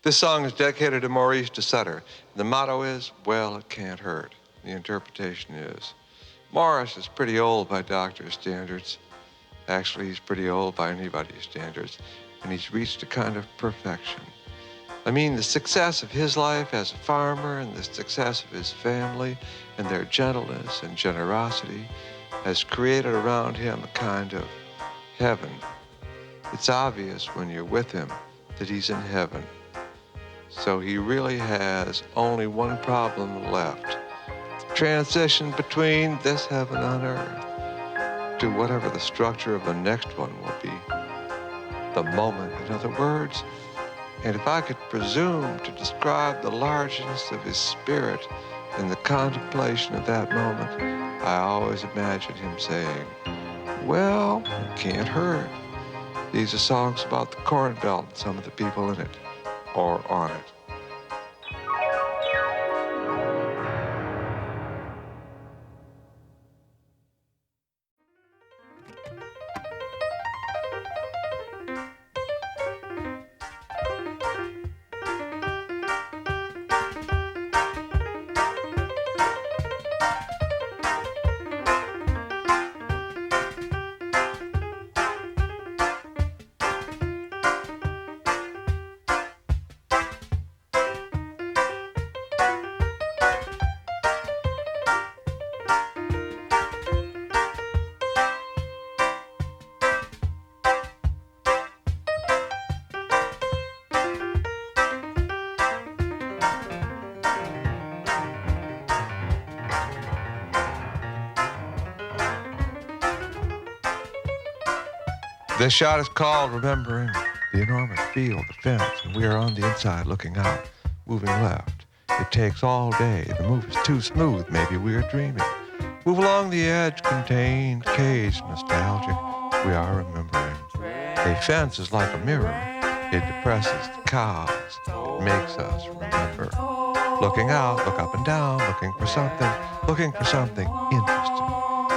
This song is dedicated to Maurice de Sutter. The motto is, well, it can't hurt. The interpretation is, Morris is pretty old by doctor's standards. Actually, he's pretty old by anybody's standards, and he's reached a kind of perfection. I mean, the success of his life as a farmer and the success of his family and their gentleness and generosity has created around him a kind of heaven. It's obvious when you're with him that he's in heaven. So he really has only one problem left. The transition between this heaven on earth to whatever the structure of the next one will be. The moment, in other words. And if I could presume to describe the largeness of his spirit in the contemplation of that moment, I always imagine him saying, well, it can't hurt. These are songs about the Corn Belt and some of the people in it, or on it. This shot is called Remembering the Enormous Field, the fence, and we are on the inside looking out, moving left. It takes all day. The move is too smooth. Maybe we are dreaming. Move along the edge, contained, caged, nostalgic. We are remembering. A fence is like a mirror. It depresses the cows. It makes us remember. Looking out, look up and down, looking for something interesting.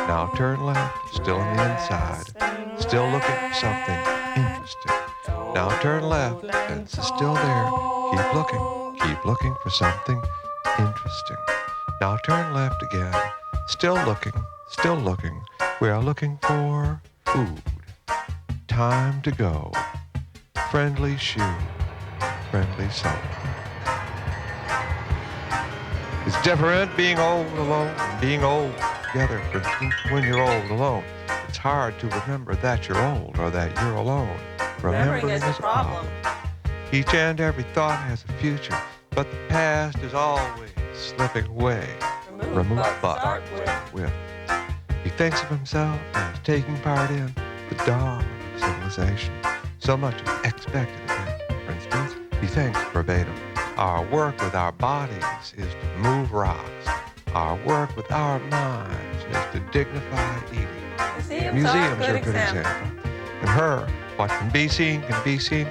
Now turn left, still on the inside. Still looking for something interesting. Now turn left, the fence is still there. Keep looking for something interesting. Now turn left again. Still looking. We are looking for food. Time to go. Friendly shoe, friendly soul. It's different being old alone and being old together. For instance, when you're old alone, it's hard to remember that you're old or that you're alone. Remembering is a problem. Each and every thought has a future, but the past is always slipping away. Remove but with. He thinks of himself as taking part in the dawn of civilization. So much is expected of him. For instance, he thinks verbatim, our work with our bodies is to move rocks. Our work with our minds is to dignify eating. Museums are a good example. In her, what can be seen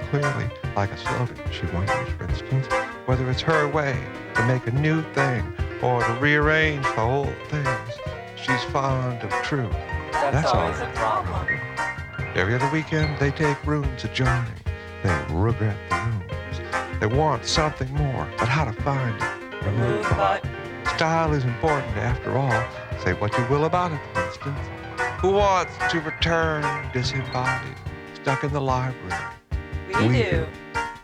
clearly, like a slogan. She wonders, for instance, whether it's her way to make a new thing or to rearrange the old things. She's fond of truth. That's always a problem. Every other weekend, they take rooms adjoining. They regret the rooms. They want something more, but how to find it? Remove but. Style is important after all. Say what you will about it, for instance. Who wants to return disembodied, stuck in the library? We do.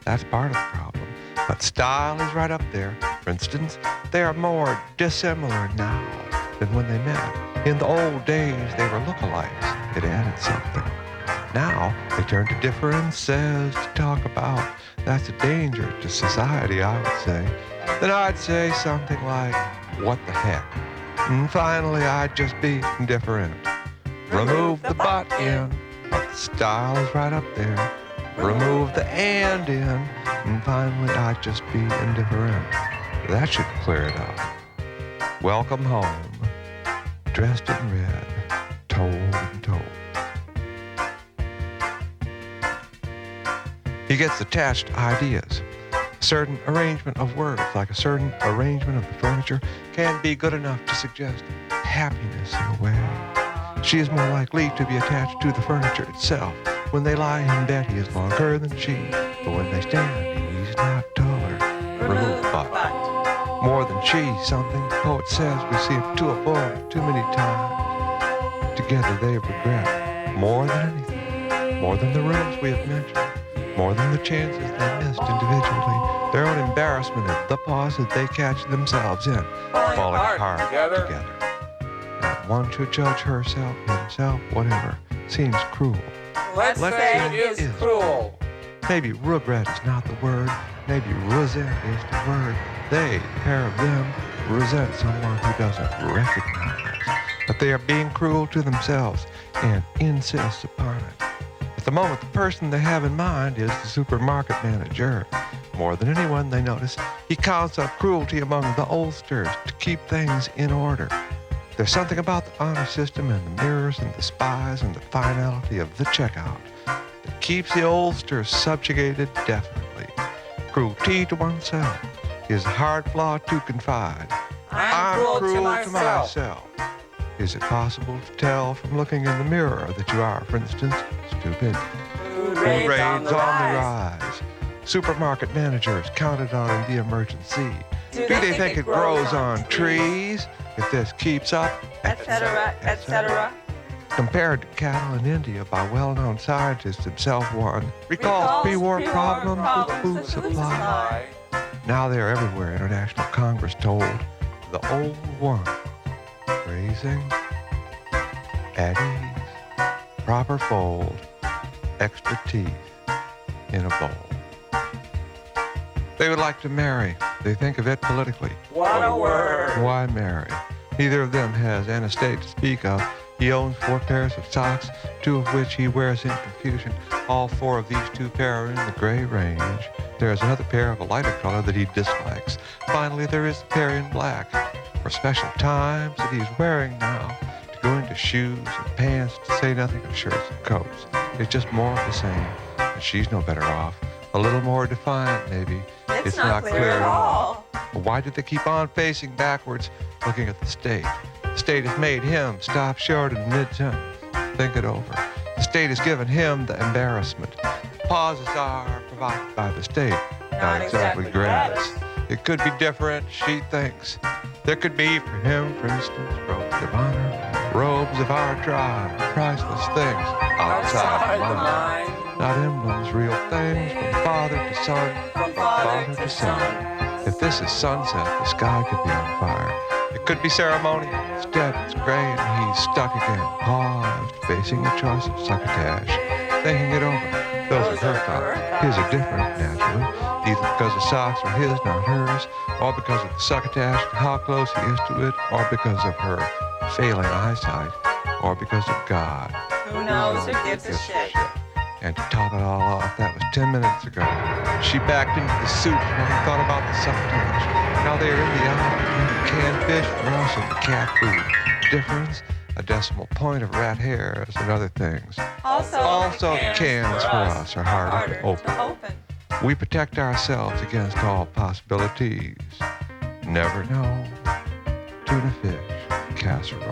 That's part of the problem. But style is right up there. For instance, they are more dissimilar now than when they met. In the old days, they were lookalikes. It added something. Now, they turn to differences to talk about. That's a danger to society, I would say. Then I'd say something like, what the heck? And finally, I'd just be indifferent. Remove the but in, but the style is right up there. Remove the and in, and finally I'd just be indifferent. That should clear it up. Welcome home, dressed in red, told and told. He gets attached to ideas. A certain arrangement of words, like a certain arrangement of the furniture, can be good enough to suggest happiness in a way. She is more likely to be attached to the furniture itself. When they lie in bed, he is longer than she, but when they stand, he she's not dull or removed, but more than she's something. The poet says we see them two of both too many times. Together they regret more than anything, more than the rooms we have mentioned, more than the chances they missed individually, their own embarrassment and the pause that they catch themselves in, falling apart together. Not one should judge herself, himself, whatever, seems cruel. Let's say it is cruel. Maybe regret is not the word, maybe resent is the word. They, the pair of them, resent someone who doesn't recognize that they are being cruel to themselves and insists upon it. At the moment, the person they have in mind is the supermarket manager. More than anyone, they notice, he counts up cruelty among the oldsters to keep things in order. There's something about the honor system and the mirrors and the spies and the finality of the checkout that keeps the oldsters subjugated definitely. Cruelty to oneself is a hard flaw to confide. I'm cruel to myself. Is it possible to tell from looking in the mirror that you are, for instance, stupid? Food raids on the rise. Supermarket managers counted on the emergency. Do they think it grows on trees? If this keeps up, etc., etc. Compared to cattle in India by well-known scientist himself, one recalls pre-war problems with food supply. Now they are everywhere, International Congress told the old one. Raising, at ease, proper fold, extra teeth in a bowl. They would like to marry. They think of it politically. What a word. Why marry? Neither of them has an estate to speak of. He owns 4 pairs of socks, 2 of which he wears in confusion. All 4 of these 2 pair are in the gray range. There is another pair of a lighter color that he dislikes. Finally, there is a pair in black for special times that he's wearing now, to go into shoes and pants, to say nothing of shirts and coats. It's just more of the same, and she's no better off. A little more defiant, maybe. It's not clear at all. But why did they keep on facing backwards, looking at the state? The state has made him stop short in mid-sentence. Think it over. The state has given him the embarrassment. The pauses are provided by the state, not exactly gratis. It could be different, she thinks. There could be, for him, for instance, robes of honor, robes of our tribe, priceless things outside the mind. Not emblems, real things, from father to son, from father to son. If this is sunset, the sky could be on fire. It could be ceremonial. Instead, it's gray and he's stuck again, paused, facing the choice of succotash, thinking it over. Those are her thoughts. His are different, naturally, either because the socks are his, not hers, or because of the succotash, how close he is to it, or because of her failing eyesight, or because of God. Who knows who gives a shit? And to top it all off, that was 10 minutes ago. She backed into the soup when he thought about the succotash. Now they are in the aisle, canned fish for us and the cat food. Difference? A decimal point of rat hairs and other things. Also cans for us are harder to open. We protect ourselves against all possibilities. Never know. Tuna fish, casserole.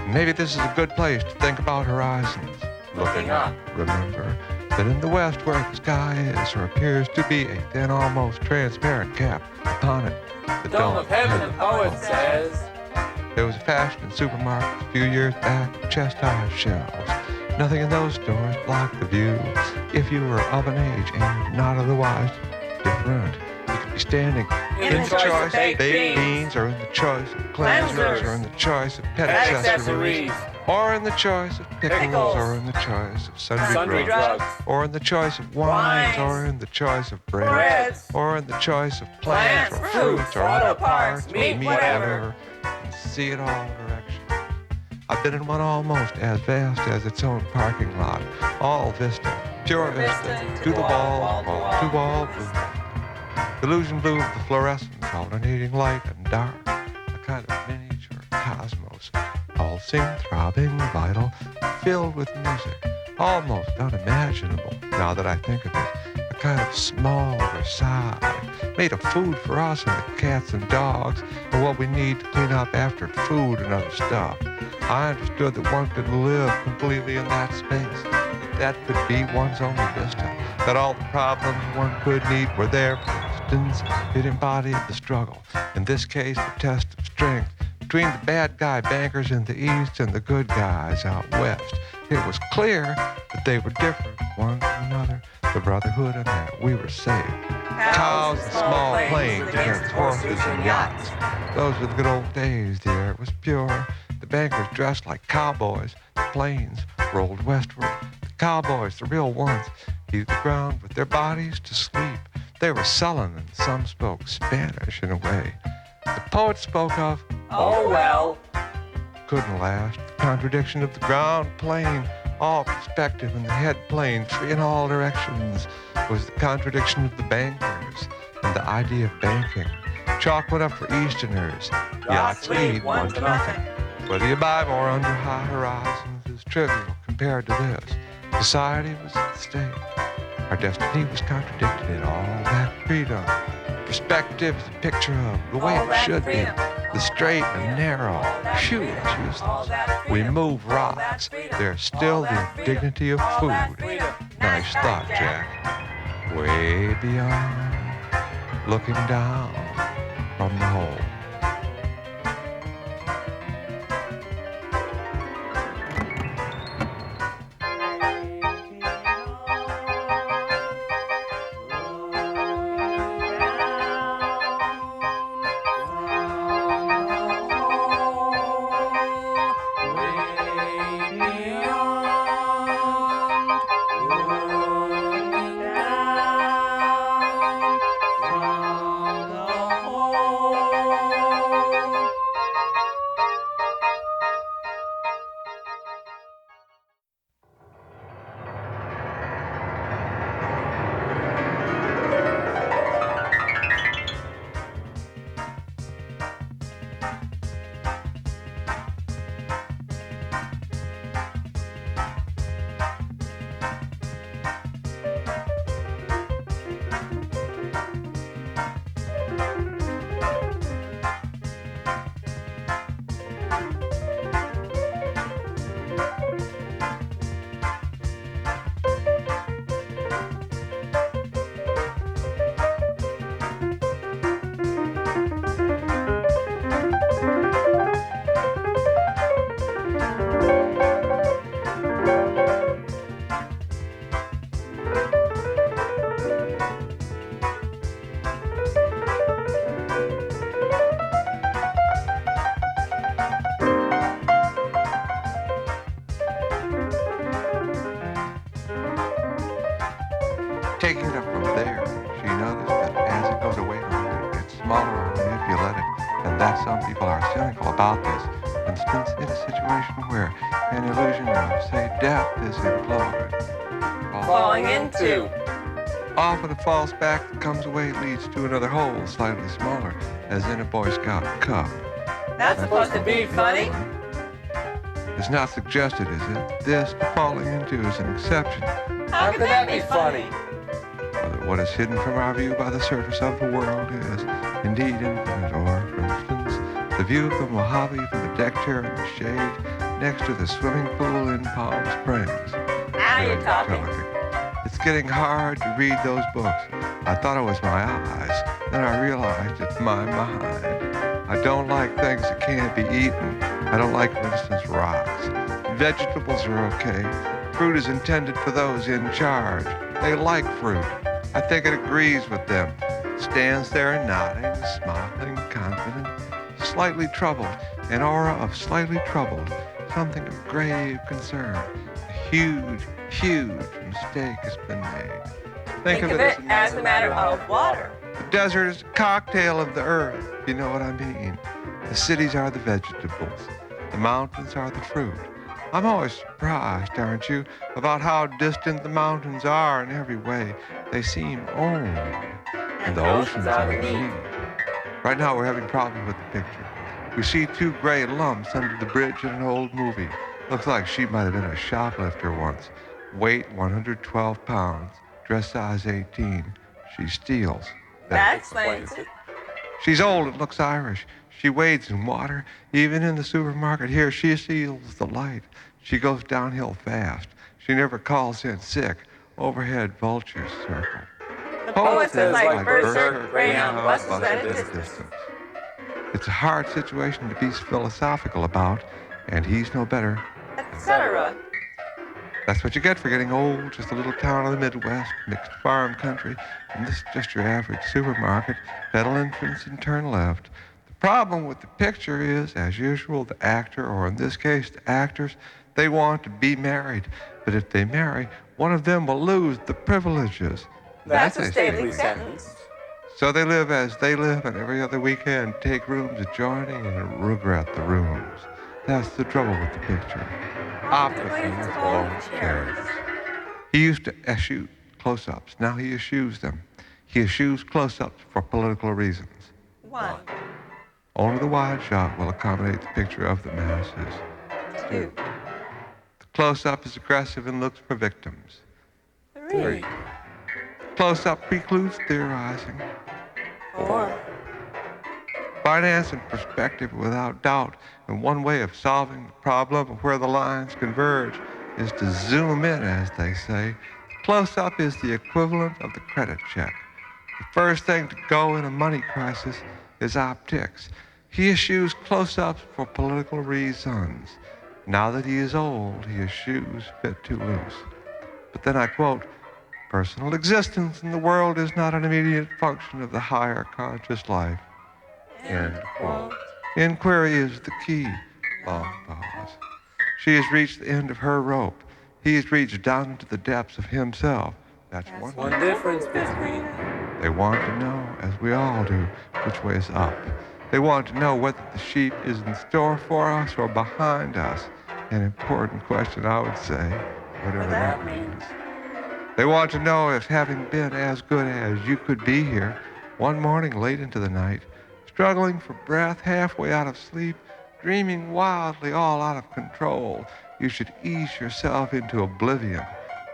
Maybe this is a good place to think about horizons. Looking up. Remember that in the west where the sky is, or appears to be a thin, almost transparent cap upon it, the dome of heaven, the poet says. There was a fashion in supermarkets a few years back, chest-high shelves. Nothing in those stores blocked the view. If you were of an age and not otherwise different, you could be standing in the choice of baked beans, or in the choice of cleansers, or in the choice of pet accessories, or in the choice of pickles, or in the choice of sundry drugs, or in the choice of wines, or in the choice of breads, or in the choice of plants, or fruits, or auto parts, or meat, whatever, and see it all directions. I've been in one almost as vast as its own parking lot, all vista, pure vista, to the wall, to wall blue. Illusion blue of the fluorescence, alternating light and dark, a kind of miniature cosmos, pulsing, throbbing, vital, filled with music, almost unimaginable, now that I think of it, a kind of small Versailles, made of food for us and the cats and dogs, and what we need to clean up after food and other stuff. I understood that one could live completely in that space. that could be one's only vista, that all the problems one could need were there. For instance, it embodied the struggle, in this case, the test of strength, between the bad guy bankers in the east and the good guys out west. It was clear that they were different one from another, the brotherhood and that we were saved. Cows and small planes against horses and yachts. Those were the good old days, the air was pure. The bankers dressed like cowboys. The planes rolled westward. The cowboys, the real ones, beat the ground with their bodies to sleep. They were sullen and some spoke Spanish in a way. The poet spoke of, oh well, couldn't last. The contradiction of the ground plane, all perspective in the head plane, free in all directions, was the contradiction of the bankers and the idea of banking. Chalk went up for Easterners. Yachts lead 1-0. Whether you buy more under high horizons is trivial compared to this. Society was at stake. Our destiny was contradicted in all that freedom. Perspective is a picture of the way it should be. The straight and narrow. Phew, it's useless. We move rocks. There's still the indignity of food. Nice thought, Jack. Way beyond, looking down from the hole. Taking it up from there, she noticed that as it goes away from you, it gets smaller only if you let it, and that some people are cynical about this. For instance, in a situation where an illusion of, say, death is implored. falling into. Often a false back that comes away leads to another hole slightly smaller, as in a Boy Scout cup. That's supposed to be funny. It's not suggested, is it? This falling into is an exception. How could that be funny? What is hidden from our view by the surface of the world is indeed infinite, or, for instance, the view of the Mojave from the deck chair in the shade next to the swimming pool in Palm Springs. Now you're talking. Terrific. It's getting hard to read those books. I thought it was my eyes, then I realized it's my mind. I don't like things that can't be eaten. I don't like, for instance, rocks. Vegetables are okay. Fruit is intended for those in charge. They like fruit. I think it agrees with them. Stands there nodding, smiling, confident, slightly troubled, an aura of slightly troubled, something of grave concern. A huge, huge mistake has been made. Think of it as a matter of water. The desert is a cocktail of the earth, you know what I mean. The cities are the vegetables. The mountains are the fruit. I'm always surprised, aren't you, about how distant the mountains are in every way. They seem owned, and the oceans are the need. Right now we're having problems with the picture. We see two gray lumps under the bridge in an old movie. Looks like she might have been a shoplifter once. Weight 112 pounds, dress size 18. She steals. That explains it. She's old and looks Irish. She wades in water. Even in the supermarket here, she steals the light. She goes downhill fast. She never calls in sick. Overhead vultures circle. The poet says like berserk, greyhound buses at a distance. It's a hard situation to be philosophical about, and he's no better. Etc. That's what you get for getting old. Just a little town in the Midwest, mixed farm country, and this is just your average supermarket. Pedal entrance and turn left. The problem with the picture is, as usual, the actor, or in this case, the actors, they want to be married. But if they marry, one of them will lose the privileges. That's a stately sentence. So they live as they live, and every other weekend take rooms adjoining and regret the rooms. That's the trouble with the picture. Optically, it's full of cherries. He used to eschew close-ups. Now he eschews them. He eschews close-ups for political reasons. 1, Only the wide shot will accommodate the picture of the masses. 2, The close-up is aggressive and looks for victims. 3, Close-up precludes theorizing. 4, Finance and perspective without doubt, and one way of solving the problem of where the lines converge is to zoom in, as they say. The close-up is the equivalent of the credit check. The first thing to go in a money crisis is optics. He eschews close-ups for political reasons. Now that he is old, he eschews a bit too loose. But then I quote, "Personal existence in the world is not an immediate function of the higher conscious life." End quote. Inquiry is the key. Long pause. She has reached the end of her rope. He has reached down into the depths of himself. That's one difference between. They want to know, as we all do, which way is up. They want to know whether the sheep is in store for us or behind us. An important question, I would say, whatever that means. They want to know if, having been as good as you could be here, one morning late into the night, struggling for breath, halfway out of sleep, dreaming wildly, all out of control, you should ease yourself into oblivion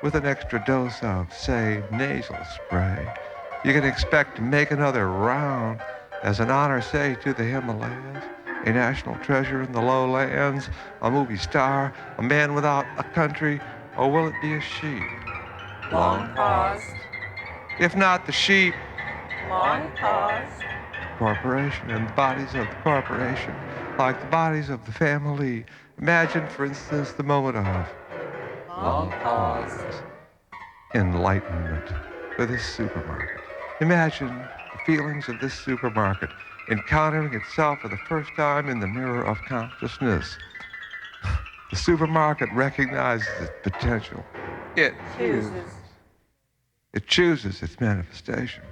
with an extra dose of, say, nasal spray. You can expect to make another round as an honor, say, to the Himalayas, a national treasure in the lowlands, a movie star, a man without a country, or will it be a sheep? Long pause. If not the sheep, Long pause. corporation and the bodies of the corporation, like the bodies of the family. Imagine, for instance, the moment of Long pause. enlightenment for this supermarket. Imagine the feelings of this supermarket encountering itself for the first time in the mirror of consciousness. The supermarket recognizes its potential. It Chooses. It chooses its manifestation.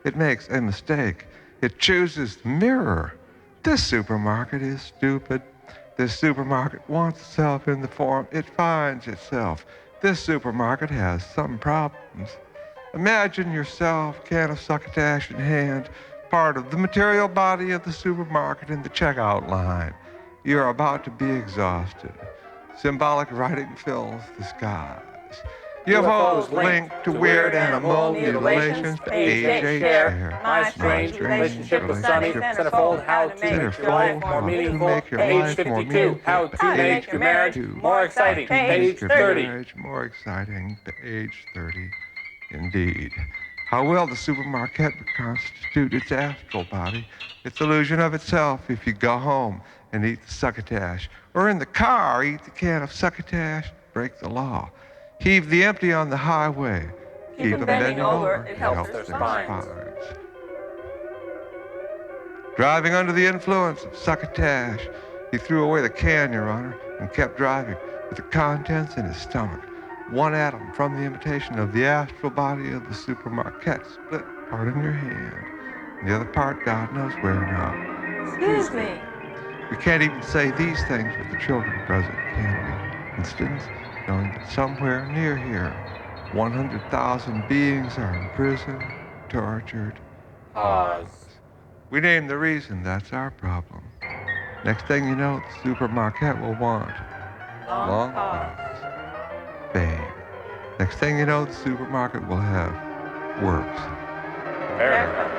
It makes a mistake. It chooses the mirror. This supermarket is stupid. This supermarket wants itself in the form it finds itself. This supermarket has some problems. Imagine yourself, can of succotash in hand, part of the material body of the supermarket in the checkout line. You're about to be exhausted. Symbolic writing fills the skies. UFOs linked to weird animal mutilations, to age share. My strange relationship with Sunny, centerfold, how to make your life more meaningful. Page 52, how to make your marriage more exciting. Page 30. More exciting, page 30. Indeed. How will the supermarket constitute its astral body, its illusion of itself, if you go home and eat the succotash, or in the car eat the can of succotash, break the law. Heave the empty on the highway. Keep them bending over, it helps their spines. Driving under the influence of succotash, he threw away the can, Your Honor, and kept driving with the contents in his stomach. One atom from the imitation of the astral body of the supermarket split part in your hand, and the other part God knows where now. Excuse me. We can't even say these things with the children present, can we? Instance, knowing that somewhere near here, 100,000 beings are in prison, tortured. Pause. We name the reason, that's our problem. Next thing you know, the supermarket will want Long pause. fame. Next thing you know, the supermarket will have works. America.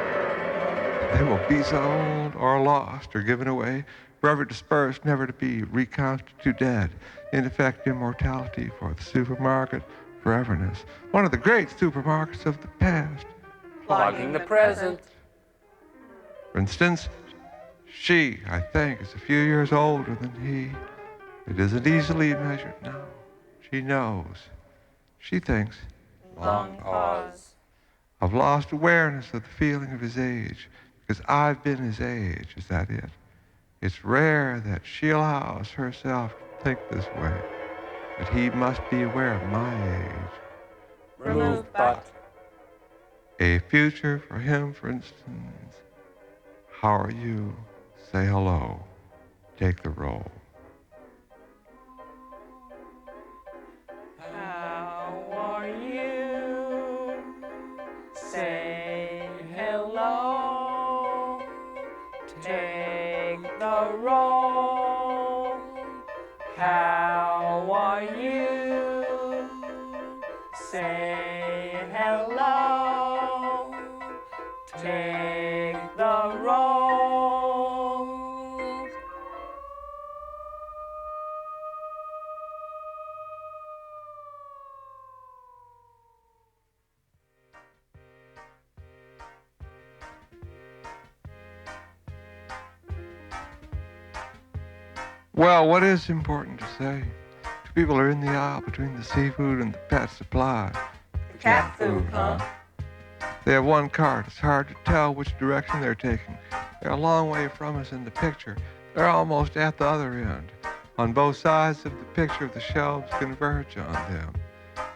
They will be sold or lost or given away forever dispersed, never to be reconstituted, in effect immortality for the supermarket foreverness, one of the great supermarkets of the past. Plugging the present. For instance, she, I think, is a few years older than he. It isn't easily measured now. She knows. She thinks. Long pause. I've lost awareness of the feeling of his age, because I've been his age. Is that it? It's rare that she allows herself to think this way, that he must be aware of my age. Remove but. A future for him, for instance. How are you? Say hello. Take the role. How are you? Say hello. Take the role. How are you? Say hello. Take the role. Well, what is important to say? Two people are in the aisle between the seafood and the pet supply. Cat food, huh? They have one cart. It's hard to tell which direction they're taking. They're a long way from us in the picture. They're almost at the other end. On both sides of the picture, the shelves converge on them.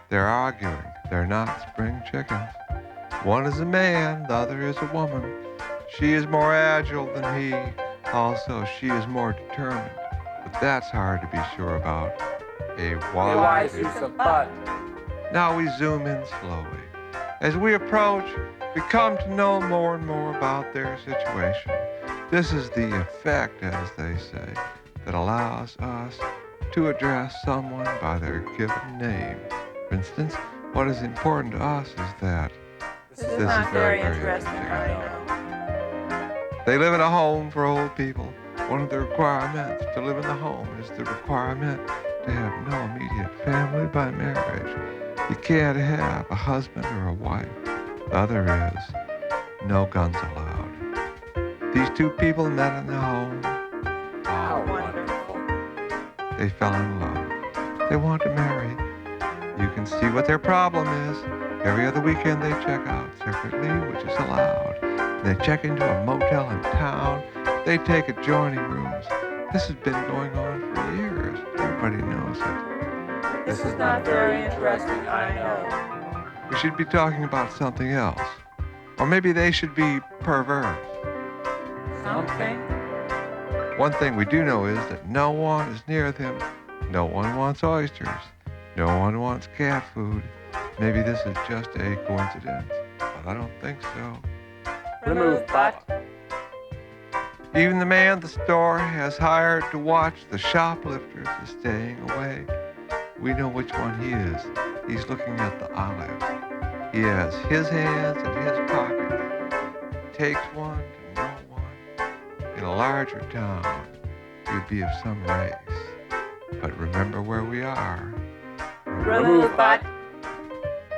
They're arguing. They're not spring chickens. One is a man, the other is a woman. She is more agile than he. Also, she is more determined. But that's hard to be sure about. A Wise use of but. Now we zoom in slowly. As we approach, we come to know more and more about their situation. This is the effect, as they say, that allows us to address someone by their given name. For instance, what is important to us is that This is not very interesting, I know. they live in a home for old people. One of the requirements to live in the home is the requirement to have no immediate family by marriage. You can't have a husband or a wife. The other is no guns allowed. These two people met in the home. How wonderful. They fell in love. They want to marry. You can see what their problem is. Every other weekend they check out separately, which is allowed. They check into a motel in town. They take adjoining rooms. This has been going on for years. Everybody knows it. This is not very interesting, I know. We should be talking about something else. Or maybe they should be perverse. Something. One thing we do know is that no one is near them. No one wants oysters. No one wants cat food. Maybe this is just a coincidence, but I don't think so. Remove but. Even the man at the store has hired to watch the shoplifters is staying away. We know which one he is. He's looking at the olives. He has his hands in his pockets. Takes one to know one. In a larger town, he would be of some race. But remember where we are. Remove but.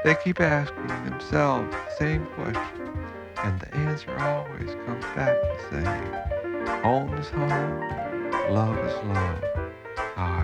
They keep asking themselves the same question, and the answer always comes back the same. Home is home, love is love. I